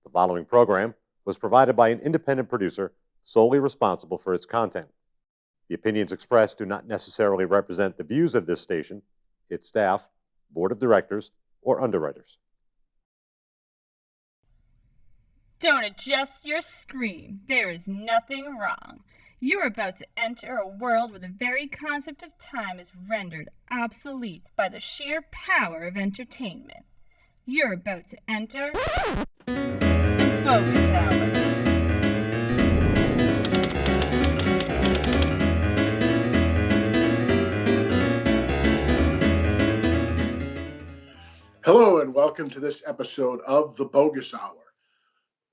The following program was provided by an independent producer solely responsible for its content. The opinions expressed do not necessarily represent the views of this station, its staff, board of directors, or underwriters. Don't adjust your screen. There is nothing wrong. You're about to enter a world where the very concept of time is rendered obsolete by the sheer power of entertainment. You're about to enter the Boggis Hour. Hello and welcome to this episode of the Boggis Hour,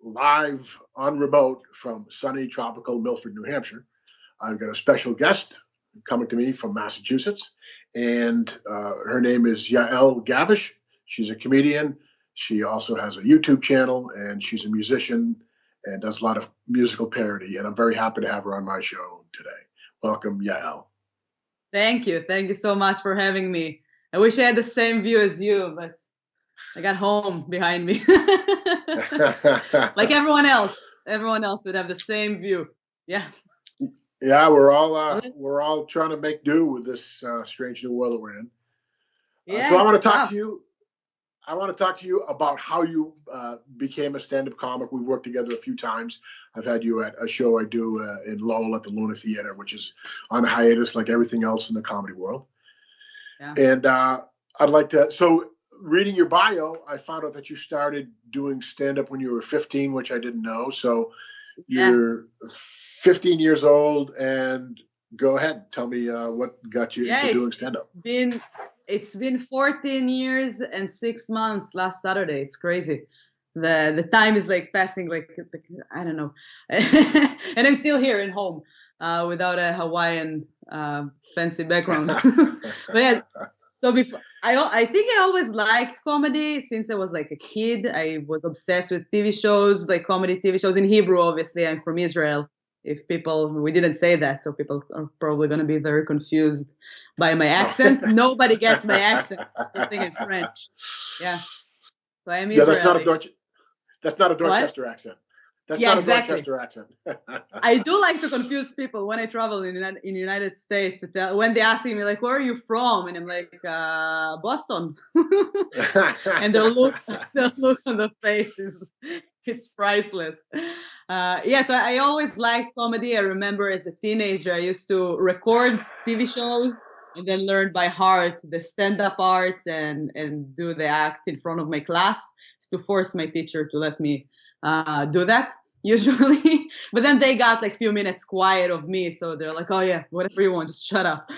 live on remote from sunny tropical Milford, New Hampshire. I've got a special guest coming to me from Massachusetts, and her name is Yael Gavish. She's a comedian. She also has a YouTube channel, and she's a musician and does a lot of musical parody, and I'm very happy to have her on my show today. Welcome, Yael. Thank you. Thank you so much for having me. I wish I had the same view as you, but I got home behind me. Like everyone else would have the same view. Yeah. Yeah, we're all trying to make do with this strange new world that we're in. Yeah, So I want to talk to you. I want to talk to you about how you became a stand-up comic. We've worked together a few times. I've had you at a show I do in Lowell at the Luna Theater, which is on hiatus like everything else in the comedy world. Yeah. And I'd like to. So reading your bio, I found out that you started doing stand-up when you were 15, which I didn't know. So you're 15 years old, and go ahead. Tell me what got you into doing stand-up. It's been 14 years and 6 months last Saturday. It's crazy. The time is like passing like I don't know. And I'm still here in home without a Hawaiian fancy background. But yeah, so before I think I always liked comedy since I was like a kid. I was obsessed with TV shows, like comedy TV shows in Hebrew. Obviously, I'm from Israel. We didn't say that, so people are probably going to be very confused by my accent. Nobody gets my accent. I think I'm French. Yeah. So I'm Israeli. That's not a Dorchester accent. That's not exactly. A Dorchester accent. I do like to confuse people when I travel in the United States. When they ask me, like, where are you from? And I'm like, Boston. And their look on the face it's priceless. So I always liked comedy. I remember as a teenager, I used to record TV shows and then learn by heart the stand-up arts and do the act in front of my class to force my teacher to let me do that usually. But then they got like a few minutes quiet of me. So they're like, oh yeah, whatever you want, just shut up.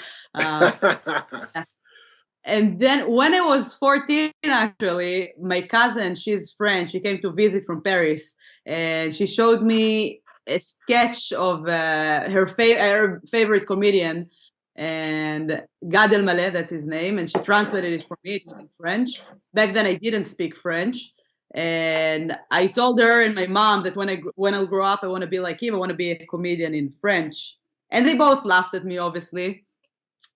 And then when I was 14, actually, my cousin, she's French, she came to visit from Paris, and she showed me a sketch of her favorite comedian, and Gad Elmaleh, that's his name, and she translated it for me. It was in French. Back then, I didn't speak French, and I told her and my mom that when I'll grow up, I want to be like him. I want to be a comedian in French, and they both laughed at me, obviously.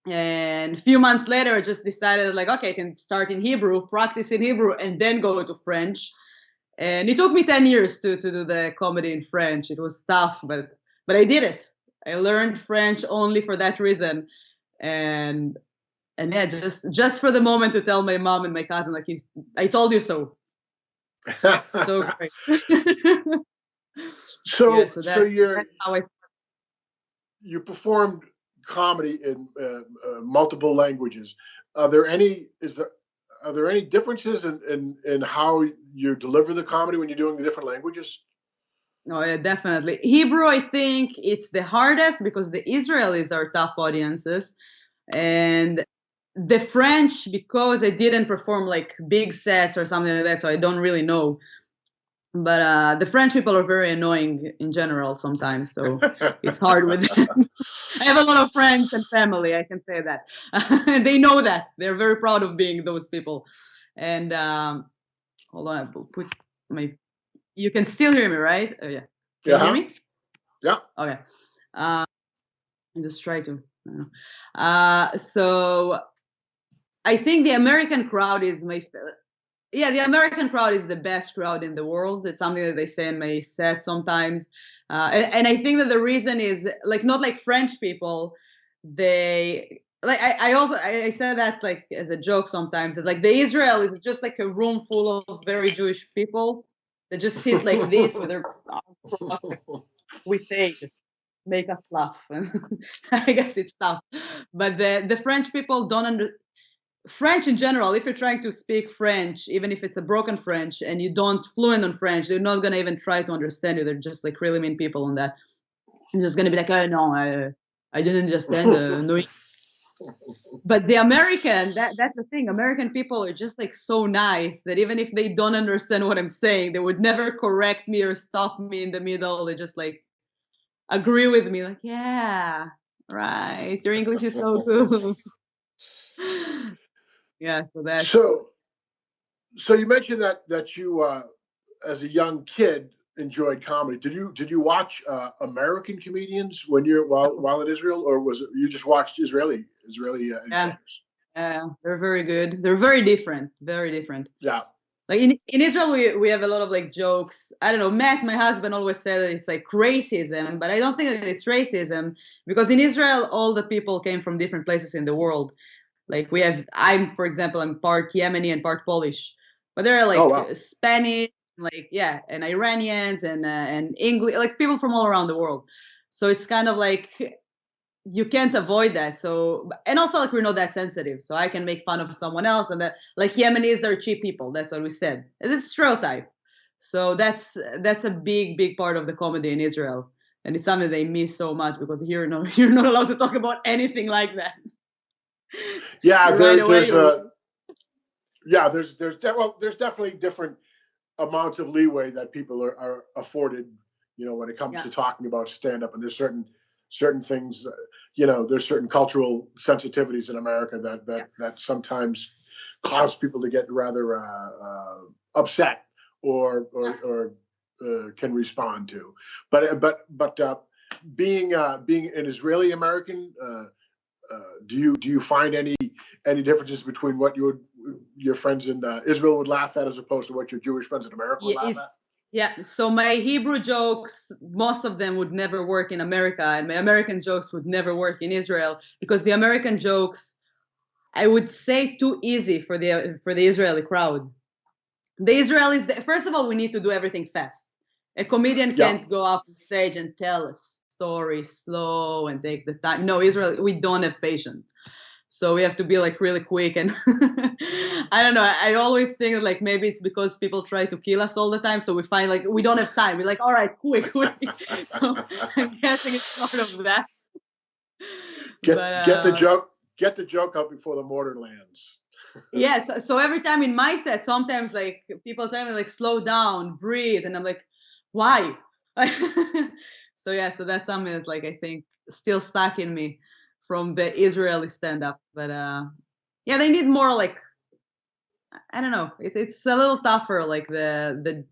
And a few months later, I just decided, like, okay, I can start in Hebrew, practice in Hebrew, and then go to French. And it took me 10 years to do the comedy in French. It was tough, but I did it. I learned French only for that reason. And yeah, just for the moment to tell my mom and my cousin, like, I told you so. So great. So that's how you performed comedy in multiple languages. Are there any differences in how you deliver the comedy when you're doing the different languages? Oh yeah, definitely. Hebrew, I think it's the hardest because the Israelis are tough audiences, and the French, because I didn't perform like big sets or something like that, so I don't really know. But the French people are very annoying in general sometimes, so it's hard with them. I have a lot of friends and family, I can say that. They know that. They're very proud of being those people. And hold on, I'll put my... You can still hear me, right? Oh, yeah. Can you hear me? Yeah. Okay. I just try to... So I think the American crowd is Yeah, the American crowd is the best crowd in the world. It's something that they say in my set sometimes. And I think that the reason is like not like French people. They like I also I say that like as a joke sometimes that like the Israel is just like a room full of very Jewish people that just sit like this with their arms crossed. We paid, make us laugh, and I guess it's tough. But the French people don't French in general, if you're trying to speak French, even if it's a broken French and you don't fluent on French, they're not gonna even try to understand you. They're just like really mean people on that. I'm just gonna be like, oh no, I didn't understand. No. But the American, that's the thing. American people are just like so nice that even if they don't understand what I'm saying, they would never correct me or stop me in the middle. They just like agree with me, like, yeah, right. Your English is so good. Yeah, so that's So you mentioned that you as a young kid enjoyed comedy. Did you watch American comedians when you're while in Israel, or was it you just watched Israeli yeah, entertainers? they're very good. They're very different, very different. Yeah. Like in Israel, we have a lot of like jokes. I don't know. Matt, my husband, always said that it's like racism, but I don't think that it's racism because in Israel, all the people came from different places in the world. Like for example, I'm part Yemeni and part Polish, but there are Oh like wow. Spanish, like yeah, and Iranians and English, like people from all around the world. So it's kind of like you can't avoid that. So and also like we're not that sensitive, so I can make fun of someone else, and that like Yemenis are cheap people. That's what we said. It's a stereotype. So that's a big part of the comedy in Israel, and it's something they miss so much because here no, you're not allowed to talk about anything like that. Yeah, Right away there's you're a yeah there's definitely different amounts of leeway that people are afforded, when it comes yeah. to talking about stand up. And there's certain things, there's certain cultural sensitivities in America that sometimes cause people to get rather upset or can respond to. But being an Israeli American, do you find any differences between what your friends in Israel would laugh at as opposed to what your Jewish friends in America would Yeah, laugh at? yeah. So my Hebrew jokes, most of them would never work in America, and my American jokes would never work in Israel because the American jokes, I would say, too easy for the Israeli crowd. The Israelis, first of all, we need to do everything fast. A comedian Yeah. can't go up on stage and tell a story slow and take the time. No, Israel, we don't have patience. So we have to be like really quick. And I don't know. I always think like maybe it's because people try to kill us all the time. So we find like we don't have time. We're like, all right, quick. So I'm guessing it's part of that. Get the joke out before the mortar lands. Yes. Yeah, so every time in my set, sometimes like people tell me like slow down, breathe, and I'm like, why? So yeah, so that's something that like I think still stuck in me from the Israeli stand-up. But yeah, they need more like I don't know. It's a little tougher like the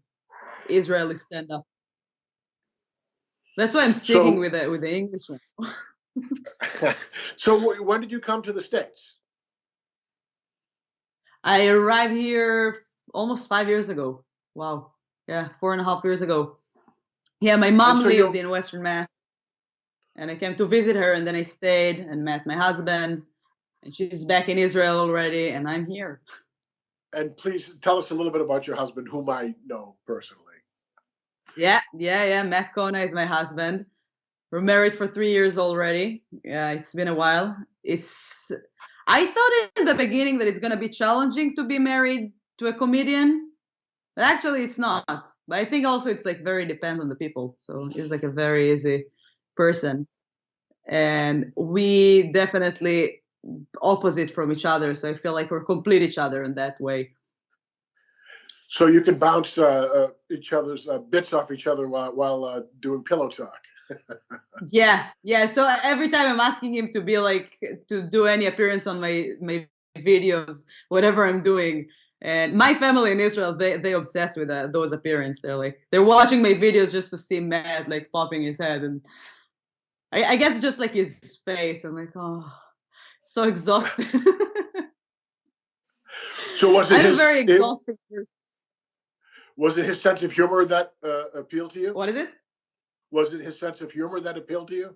Israeli stand-up. That's why I'm sticking So with the English one. so when did you come to the States? I arrived here almost 5 years ago. Wow. Yeah, 4.5 years ago. Yeah, my And mom so lived in Western Mass, and I came to visit her, and then I stayed and met my husband, and she's back in Israel already, and I'm here. And please tell us a little bit about your husband, whom I know personally. Yeah. Matt Kona is my husband. We're married for 3 years already. Yeah, it's been a while. I thought in the beginning that it's gonna be challenging to be married to a comedian, but actually it's not. But I think also it's like very dependent on the people. So he's like a very easy person. And we definitely opposite from each other. So I feel like we're complete each other in that way. So you can bounce each other's bits off each other while doing pillow talk. Yeah. So every time I'm asking him to be like to do any appearance on my videos, whatever I'm doing, and my family in Israel, they obsessed with those appearances. They're watching my videos just to see Matt like popping his head, and I guess just like his face. I'm like, oh, so exhausted. So was it I'm a his? very exhausting person. Was it his sense of humor that appealed to you? What is it? Was it his sense of humor that appealed to you?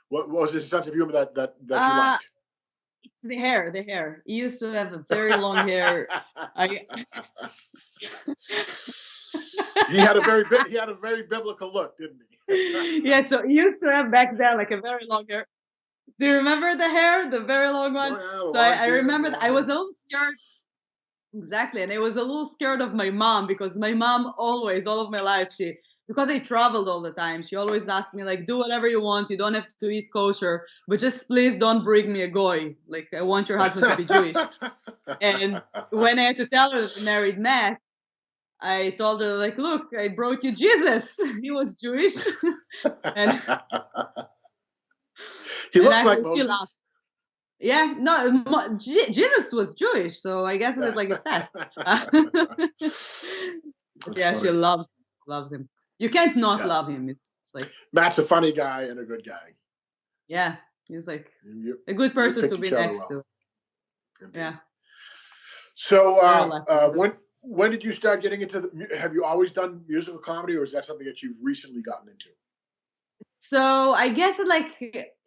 What was his sense of humor that you Uh, liked? it's the hair. The hair. He used to have a very long hair. He had a very biblical look, didn't he? Yeah, so he used to have back then like a very long hair. Do you remember the hair, the very long one? Oh, yeah, the So long I beard, remember long I was a hair. little scared. Exactly, and I was a little scared of my mom because my mom always, all of my life, because I traveled all the time, she always asked me like, do whatever you want, you don't have to eat kosher, but just please don't bring me a goy. Like I want your husband to be Jewish. And when I had to tell her that I married Matt, I told her like, look, I brought you Jesus. He was Jewish, and He and looks like actually she laughed. Moses. Yeah, no, Jesus was Jewish, so I guess it's like a test. Yeah, she Funny. loves him. You can't not Yeah. love him. It's like, Matt's a funny guy and a good guy. yeah, he's like You- a good you person picked to be each other next well. to. Indeed. Yeah. So Very lucky. when did you start getting into the? Have you always done musical comedy, or is that something that you've recently gotten into? So I guess like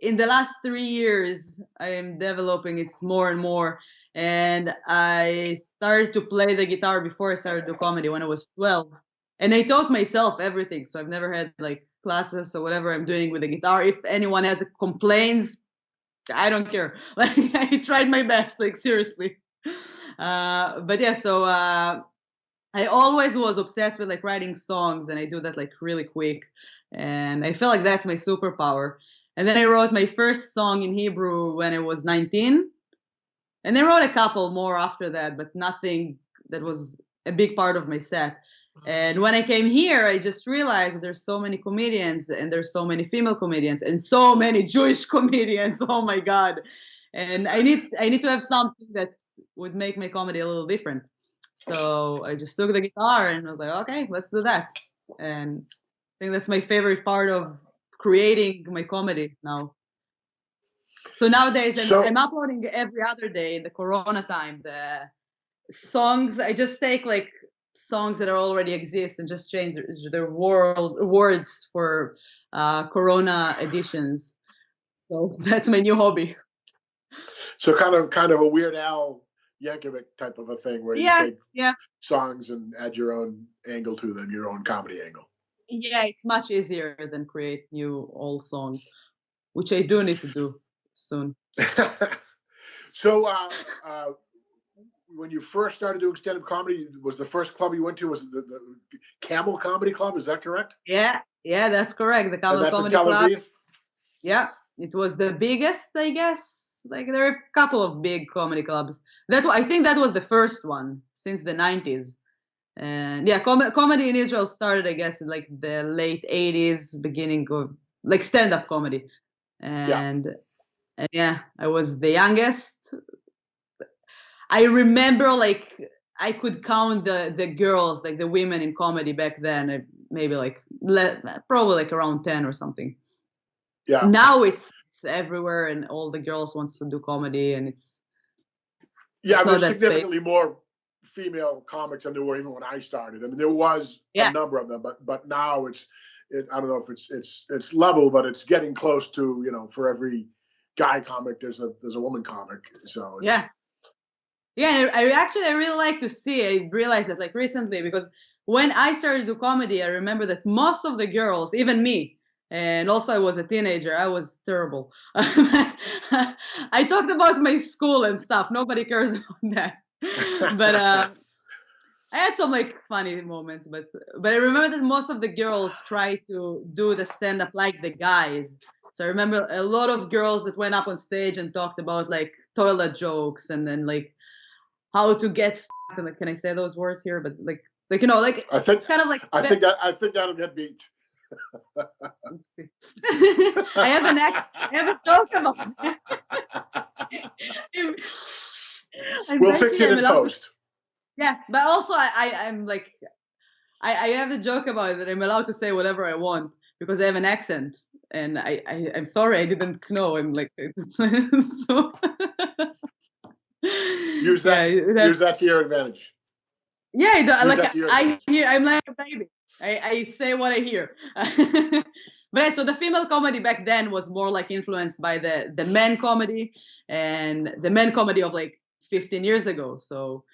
in the last 3 years, I am developing it more and more. And I started to play the guitar before I started to do comedy when I was 12. And I taught myself everything. So I've never had like classes or whatever I'm doing with the guitar. If anyone has complaints, I don't care. Like I tried my best, like seriously. But yeah, so I always was obsessed with like writing songs, and I do that like really quick. And I feel like that's my superpower. And then I wrote my first song in Hebrew when I was 19. And I wrote a couple more after that, but nothing that was a big part of my set. And when I came here, I just realized that there's so many comedians, and there's so many female comedians, and so many Jewish comedians. Oh my God. And I need to have something that would make my comedy a little different. So I just took the guitar and was like, okay, let's do that. And I think that's my favorite part of creating my comedy now. So nowadays I'm uploading every other day in the Corona time. The songs, I just take like songs that already exist and just change their words for Corona editions. So that's my new hobby. So kind of a Weird Al Yankovic type of a thing where you take songs and add your own angle to them, your own comedy angle. Yeah, it's much easier than create new old songs, which I do need to do soon. So when you first started doing stand-up comedy, was the first club you went to was the Camel Comedy Club? Is that correct? Yeah, that's correct. The Camel Comedy Tel Aviv? Club. Yeah, it was the biggest, I guess. Like there are a couple of big comedy clubs. I think that was the first one since the 90s. And yeah, comedy in Israel started, I guess, in like the late 80s, beginning of like stand-up comedy. And yeah, I was the youngest. I remember like I could count the girls, like the women in comedy back then, maybe like probably like around 10 or something. Yeah. Now it's everywhere, and all the girls want to do comedy, and it's there's significantly more female comics than there were even when I started. I mean, there was a number of them, but now I don't know if it's level, but it's getting close to, for every guy comic there's a woman comic. So yeah. I really like to see. I realized that like recently, because when I started to do comedy, I remember that most of the girls, even me, and also I was a teenager, I was terrible. I talked about my school and stuff. Nobody cares about that. But I had some like funny moments. But I remember that most of the girls try to do the stand-up like the guys. So I remember a lot of girls that went up on stage and talked about like toilet jokes, and then like how to get like, can I say those words here? But like I think it's kind of like I think that'll get beat. I have a joke about it. We'll fix it in post. Yeah, but also I'm like I have a joke about it that I'm allowed to say whatever I want because I have an accent, and I'm sorry I didn't know. I'm like so. Use that. Use that to your advantage. Yeah, I'm like a baby. I say what I hear. But yeah, so the female comedy back then was more like influenced by the men comedy and the men comedy of like 15 years ago. So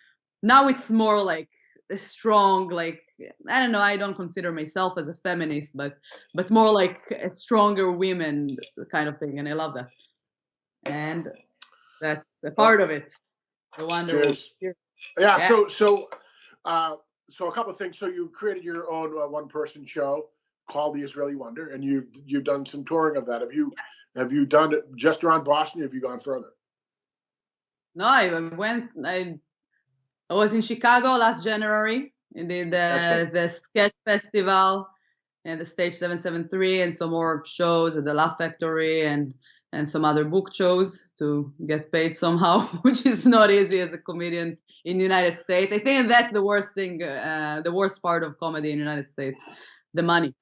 now it's more like a strong, like, I don't know, I don't consider myself as a feminist, but more like a stronger women kind of thing. And I love that. And that's a part of it. The Wonder Woman. Yeah. So a couple of things. So you created your own one-person show called The Israeli Wonder, and you've done some touring of that. Have you done it just around Boston? Or have you gone further? No, I was in Chicago last January and did the Sketch Festival and the Stage 773 and some more shows at the Laugh Factory and some other book shows to get paid somehow, which is not easy as a comedian in the United States. I think that's the worst thing, the worst part of comedy in the United States, the money.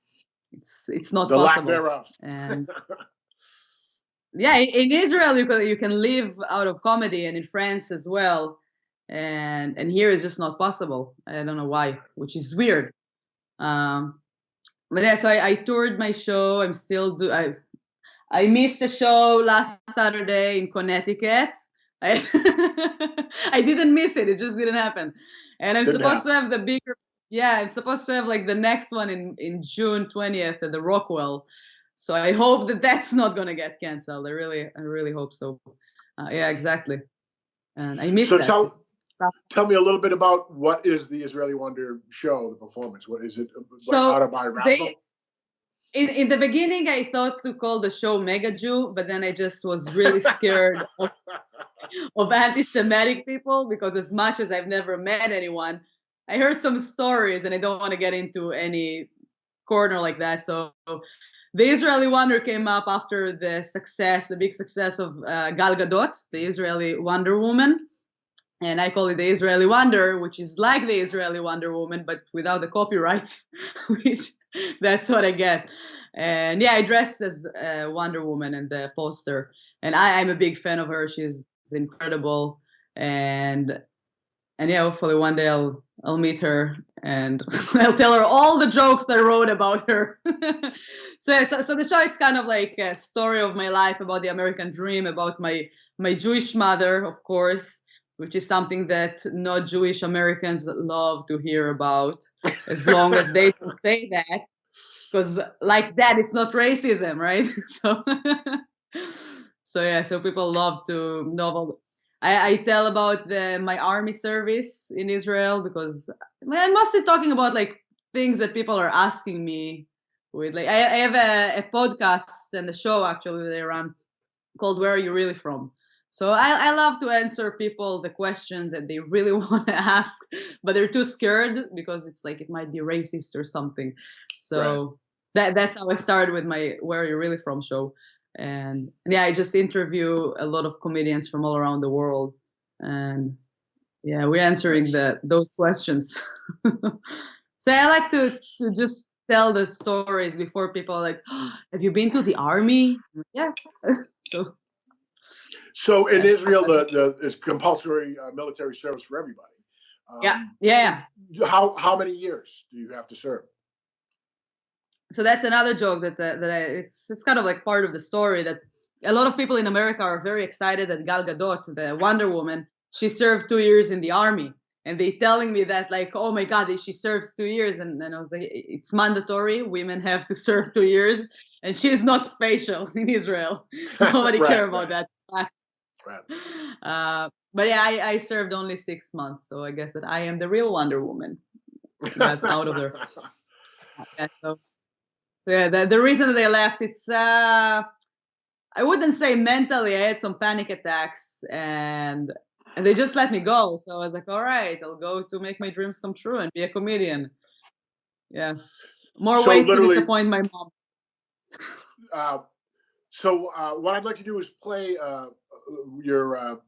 It's not the possible. Lack thereof. And yeah, in Israel you can live out of comedy, and in France as well. And here it's just not possible. I don't know why, which is weird. But yeah, so I toured my show. I'm still I missed the show last Saturday in Connecticut. I didn't miss it. It just didn't happen. And I'm supposed to have the bigger. Yeah, I'm supposed to have like the next one in June 20th at the Rockwell. So I hope that's not gonna get canceled. I really hope so. Yeah, exactly. And I missed that. So tell me a little bit about what is the Israeli Wonder show, the performance. What is it? Autobiographical? In the beginning, I thought to call the show Mega Jew, but then I just was really scared of anti-Semitic people, because as much as I've never met anyone, I heard some stories and I don't want to get into any corner like that. So the Israeli Wonder came up after the big success of Gal Gadot, the Israeli Wonder Woman. And I call it the Israeli Wonder, which is like the Israeli Wonder Woman, but without the copyrights, which that's what I get. And yeah, I dressed as Wonder Woman in the poster. And I'm a big fan of her. She's incredible. And yeah, hopefully one day I'll meet her and I'll tell her all the jokes I wrote about her. So the show, it's kind of like a story of my life, about the American dream, about my Jewish mother, of course, which is something that not Jewish Americans love to hear about, as long as they don't say that, because like that, it's not racism, right? So people love to know. I tell about my army service in Israel, because I'm mostly talking about like things that people are asking me with. Like I have a podcast and a show actually that I run called "Where Are You Really From?" So I love to answer people the question that they really want to ask, but they're too scared because it's like it might be racist or something. So that's how I started with my "Where Are You Really From" show. And yeah, I just interview a lot of comedians from all around the world, and yeah, we're answering those questions. So I like to just tell the stories before people are like, oh, have you been to the army? Yeah. So in Israel, it's compulsory military service for everybody. Yeah. How many years do you have to serve? So that's another joke that it's kind of like part of the story, that a lot of people in America are very excited that Gal Gadot, the Wonder Woman, she served 2 years in the army, and they telling me that like, oh my God, she serves 2 years, and then I was like, it's mandatory. Women have to serve 2 years, and she's not special in Israel. Nobody care about that. But yeah, I served only 6 months, so I guess that I am the real Wonder Woman. Got out of there. Yeah, so yeah, the reason that I left, it's I wouldn't say mentally. I had some panic attacks, and they just let me go. So I was like, all right, I'll go to make my dreams come true and be a comedian. Yeah, more ways to disappoint my mom. So what I'd like to do is play your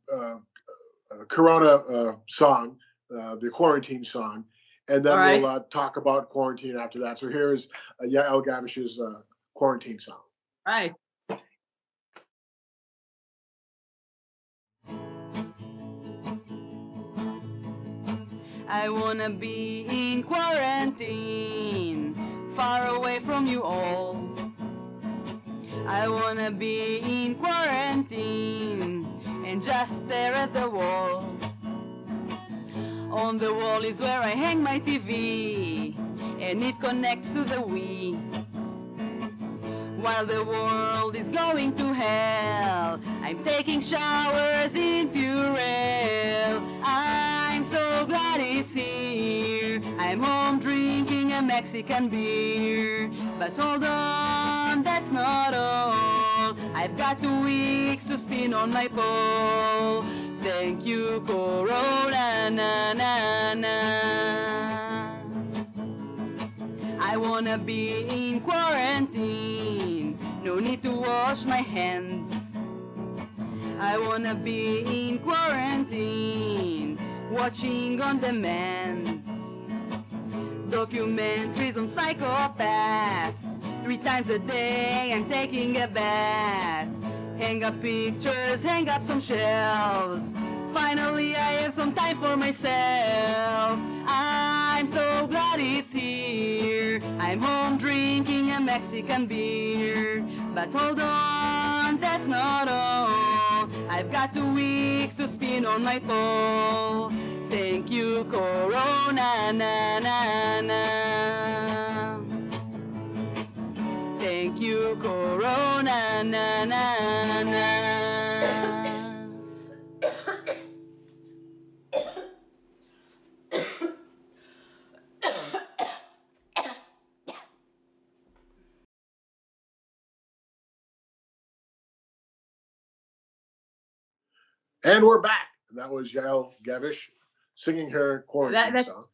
Corona song, the quarantine song, and then we'll talk about quarantine after that. So here is Yael Gavish's quarantine song. All right. I wanna be in quarantine, far away from you all. I wanna be in quarantine and just stare at the wall. On the wall is where I hang my TV, and it connects to the Wii. While the world is going to hell, I'm taking showers in Purell. I'm so glad it's here. I'm home drinking a Mexican beer. But hold on, that's not all. I've got 2 weeks to spin on my pole. Thank you, Corona, na na na. I wanna be in quarantine, no need to wash my hands. I wanna be in quarantine, watching on demand. Documentaries on psychopaths, 3 times a day I'm taking a bath. Hang up pictures, hang up some shelves. Finally I have some time for myself. I'm so glad it's here. I'm home drinking a Mexican beer. But hold on, that's not all. I've got 2 weeks to spin on my pole. Thank you, Corona, na na na. Thank you, Corona, na na na. And we're back. And that was Yael Gavish singing her quarantine song.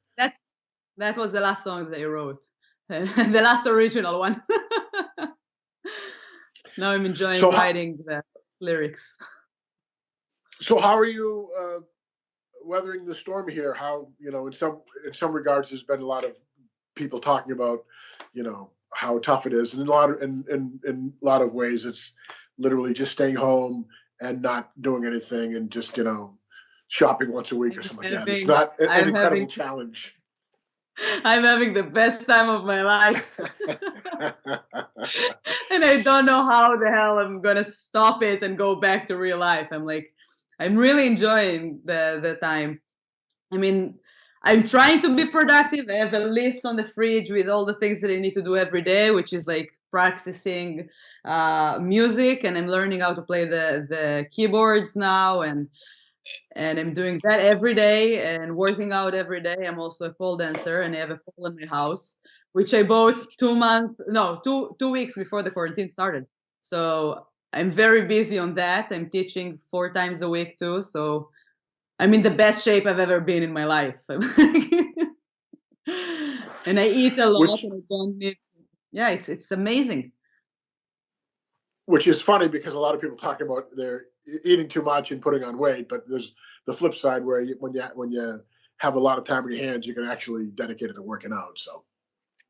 That was the last song that I wrote, the last original one. Now I'm enjoying writing the lyrics. So how are you weathering the storm here? How, in some regards, there's been a lot of people talking about, how tough it is, and in a lot of ways, it's literally just staying home and not doing anything, and just shopping once a week or something like that. It's not an incredible challenge. I'm having the best time of my life. And I don't know how the hell I'm gonna stop it and go back to real life. I'm really enjoying the time. I mean, I'm trying to be productive. I have a list on the fridge with all the things that I need to do every day, which is like practicing music, and I'm learning how to play the keyboards now, and I'm doing that every day and working out every day. I'm also a pole dancer, and I have a pole in my house, which I bought 2 weeks before the quarantine started. So I'm very busy on that. I'm teaching 4 times a week too. So I'm in the best shape I've ever been in my life. And I eat a lot, and I don't need. Yeah, it's amazing. Which is funny, because a lot of people talking about they're eating too much and putting on weight, but there's the flip side where when you have a lot of time on your hands, you can actually dedicate it to working out. So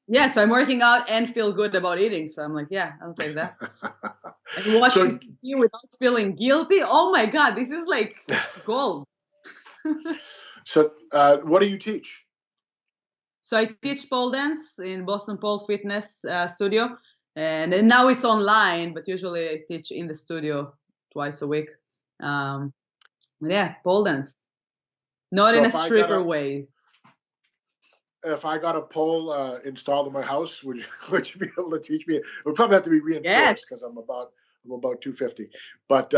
yes, I'm working out and feel good about eating. So I'm like, yeah, I'll take that. And watching TV without feeling guilty. Oh my God, this is like gold. So what do you teach? So I teach pole dance in Boston Pole Fitness Studio. And now it's online, but usually I teach in the studio twice a week. Yeah, pole dance. Not in a stripper way. If I got a pole installed in my house, would you be able to teach me? It would probably have to be reinforced, because I'm about 250. But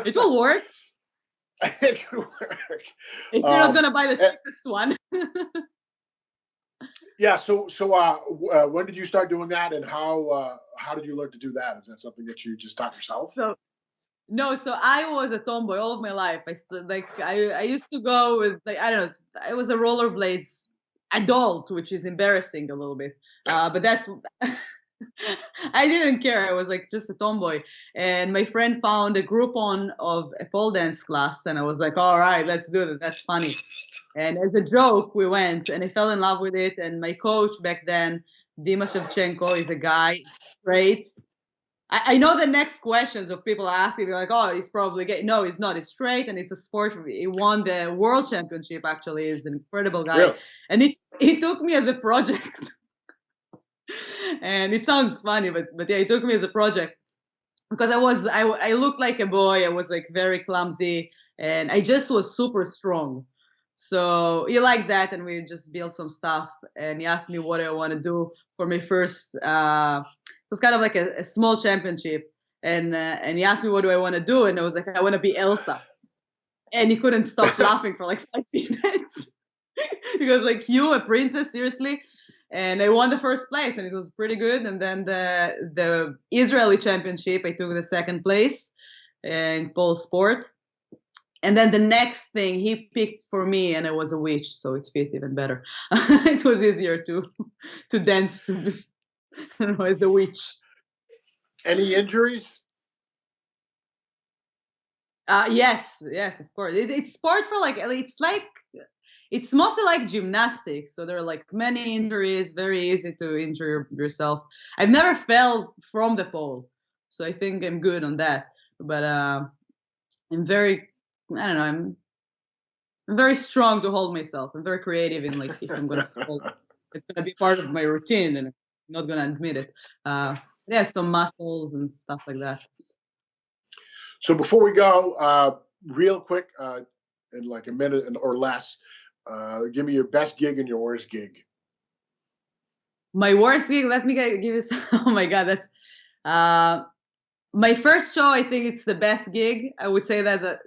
it will work. It could work. If you're not gonna buy the cheapest one. Yeah. So when did you start doing that, and how did you learn to do that? Is that something that you just taught yourself? So I was a tomboy all of my life. I used to go with, I don't know, I was a rollerblades adult, which is embarrassing a little bit. But that's I didn't care. I was like just a tomboy. And my friend found a Groupon of a pole dance class, and I was like, all right, let's do it. That's funny. And as a joke, we went, and I fell in love with it. And my coach back then, Dima Shevchenko, is a guy, straight. I know the next questions of people asking me like, oh, he's probably gay. No, he's not. It's straight and it's a sport. He won the world championship. Actually, he's an incredible guy, Really? and he took me as a project. And it sounds funny, but yeah, he took me as a project because I looked like a boy. I was like very clumsy, and I just was super strong. So he liked that, and we just built some stuff. And he asked me what I want to do for my first. It was kind of like a small championship, and he asked me what do I want to do, and I was like, I want to be Elsa, and he couldn't stop laughing for like 5 minutes. He goes like, you a princess, seriously? And I won the first place, and it was pretty good. And then the Israeli championship, I took the second place in pole sport. And then the next thing he picked for me, and I was a witch, so it fit even better. It was easier to dance as a witch. Any injuries? Yes, of course. It's sport for like it's mostly like gymnastics, so there are like many injuries. Very easy to injure yourself. I've never fell from the pole, so I think I'm good on that. But I'm very, I don't know, I'm very strong to hold myself. I'm very creative in like if I'm gonna fall, it's gonna be part of my routine, and I'm not gonna admit it. Yeah, some muscles and stuff like that. So before we go, real quick, in like a minute or less, give me your best gig and your worst gig. My worst gig, let me give you some, oh my God, that's my first show. I think it's the best gig. I would say that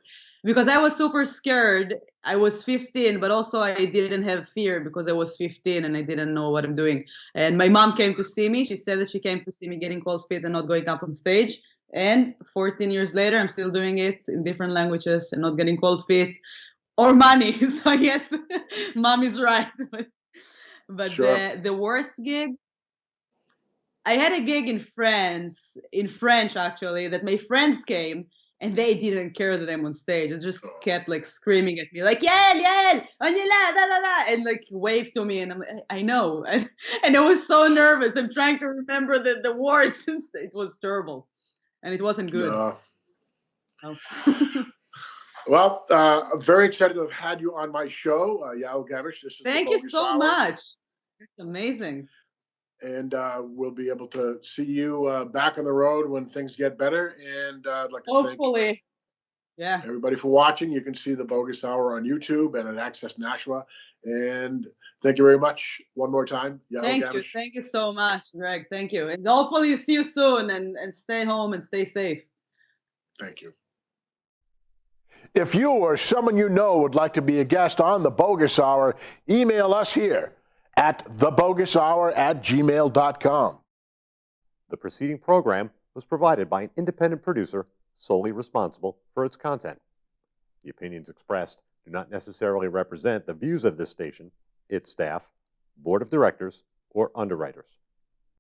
because I was super scared. I was 15, but also I didn't have fear because I was 15 and I didn't know what I'm doing. And my mom came to see me. She said that she came to see me getting cold feet and not going up on stage. And 14 years later, I'm still doing it in different languages and not getting cold feet or money. So I guess mom is right. But Sure. the worst gig, I had a gig in France, in French actually, that my friends came and they didn't care that I'm on stage. They just kept like screaming at me, like Yael, on your left, da, da, da, and like waved to me, and I'm like, I know, and I was so nervous. I'm trying to remember the words. It was terrible, and it wasn't good. No. No. Well, I'm very excited to have had you on my show, Yael Gavish. This is Thank the you Boggis so Hour, much. It's amazing. and we'll be able to see you back on the road when things get better. And I'd like to thank Hopefully. Yeah. everybody for watching. You can see the Boggis Hour on YouTube and at Access Nashua. And thank you very much one more time, Yael Thank you. Gavish. Thank you so much, Greg. Thank you. And hopefully see you soon and stay home and stay safe. Thank you. If you or someone you know would like to be a guest on the Boggis Hour, email us here at thebogishour@gmail.com. The preceding program was provided by an independent producer solely responsible for its content. The opinions expressed do not necessarily represent the views of this station, its staff, board of directors, or underwriters.